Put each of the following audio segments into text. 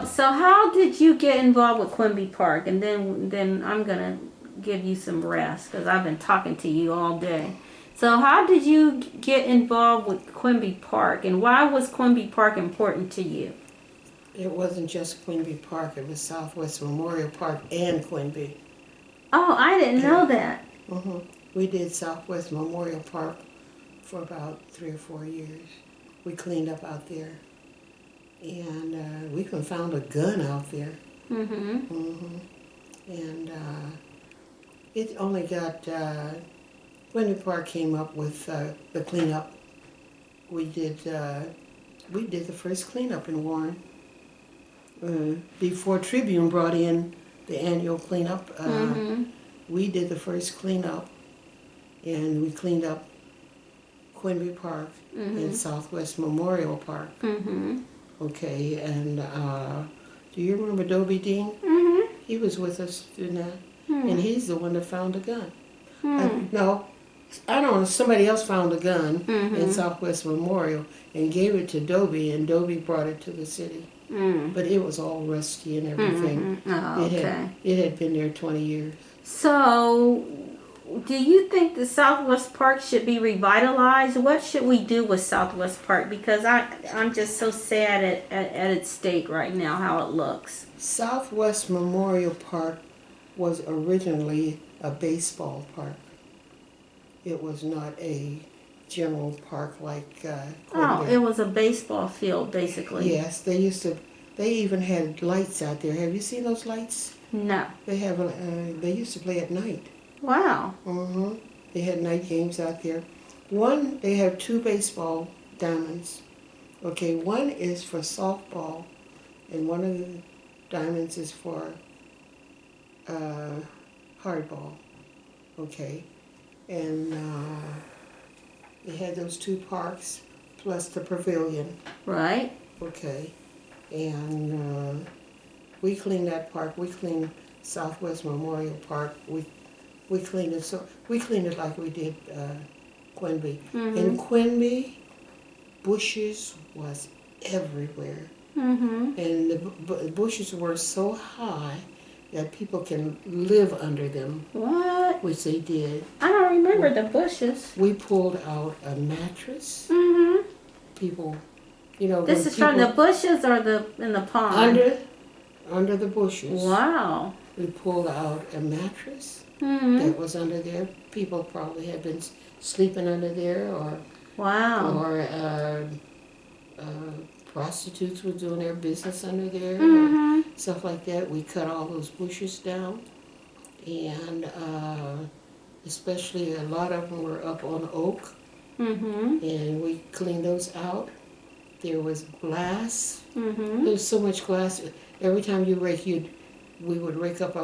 So how did you get involved with Quimby Park? And then I'm gonna give you some rest because I've been talking to you all day. So how did you get involved with Quimby Park, and why was Quimby Park important to you? It wasn't just Quimby Park, it was Southwest Memorial Park and Quimby. Oh, I didn't know And that. we did Southwest Memorial Park for about 3 or 4 years. We cleaned up out there. And we even found a gun out there. And it only got, Quimby Park came up with the cleanup. We did the first cleanup in Warren. Before Tribune brought in the annual cleanup, we did the first cleanup, and we cleaned up Quimby Park and Southwest Memorial Park. Okay, and do you remember Dobie Dean? He was with us doing that, and he's the one that found the gun. No, I don't know, somebody else found the gun in Southwest Memorial and gave it to Dobie, and Dobie brought it to the city. But it was all rusty and everything. Oh, okay. It had been there 20 years. So, do you think the Southwest Park should be revitalized? What should we do with Southwest Park? Because I'm just so sad at its state right now, how it looks. Southwest Memorial Park was originally a baseball park. It was not a general park like Oh, Quimby. it was a baseball field, basically. Yes, they even had lights out there. Have you seen those lights? No. They used to play at night. Wow. They had night games out there. They have 2 baseball diamonds. Okay, one is for softball, and one of the diamonds is for hardball. Okay, and they had those 2 parks plus the pavilion. Right. Okay, and we cleaned that park. We cleaned Southwest Memorial Park. We cleaned it like we did Quimby. In Quimby, bushes was everywhere, and the bushes were so high that people can live under them. What? Which they did. I don't remember the bushes. We pulled out a mattress. People, This is from the bushes or in the pond? Under the bushes. Wow. We pulled out a mattress that was under there. People probably had been sleeping under there, or prostitutes were doing their business under there, or stuff like that. We cut all those bushes down, and especially a lot of them were up on oak, and we cleaned those out. There was glass. There was so much glass. Every time we would rake up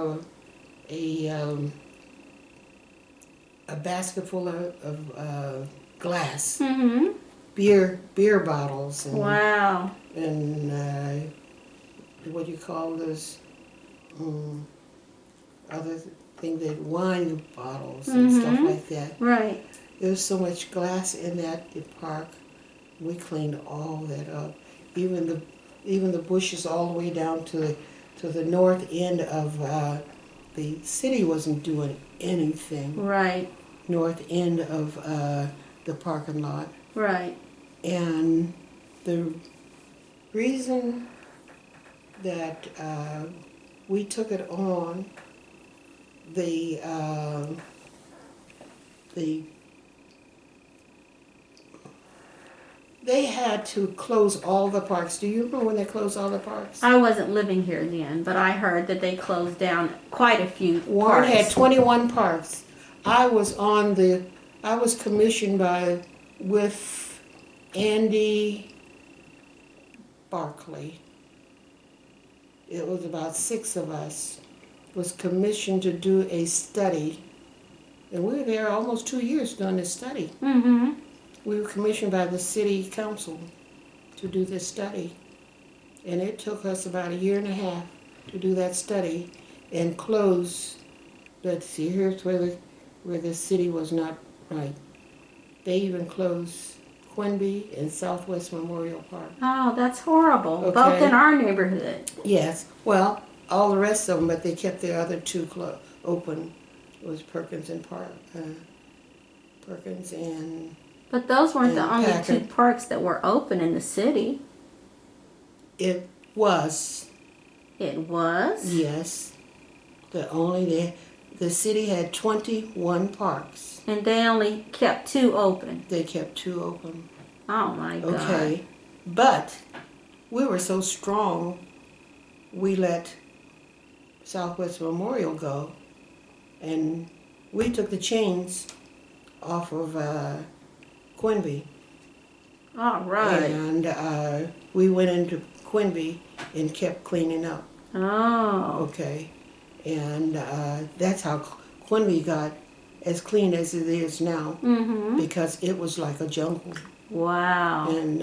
a basket full of glass, beer bottles, and Wow. and what do you call those other thing, that wine bottles and stuff like that. Right. There was so much glass in that park. We cleaned all that up. Even the bushes all the way down to the north end of the city wasn't doing anything. Right. North end of the parking lot. Right. And the reason that we took it on, they had to close all the parks. Do you remember when they closed all the parks? I wasn't living here then, but I heard that they closed down quite a few Warren parks. had 21 parks. I was commissioned with Andy Barkley. It was about 6 of us, was commissioned to do a study. And we were there almost 2 years doing this study. We were commissioned by the city council to do this study. And it took us about 1.5 years to do that study and close. Let's see, here's where the city was not right. They even closed Quinby and Southwest Memorial Park. Oh, that's horrible. Both Okay. in our neighborhood. Yes. Well, all the rest of them, but they kept the other two open. It was Perkins and Perkins and But those weren't the And only Packard. two parks that were open in the city. it was, It was? yes, the city had 21 parks. And they only kept two open. They kept two open. Oh my God. Okay. But we were so strong, we let Southwest Memorial go, and we took the chains off of Quinby. All right. And we went into Quinby and kept cleaning up. Oh. Okay. And that's how Quinby got as clean as it is now, Mm-hmm. because it was like a jungle. Wow. And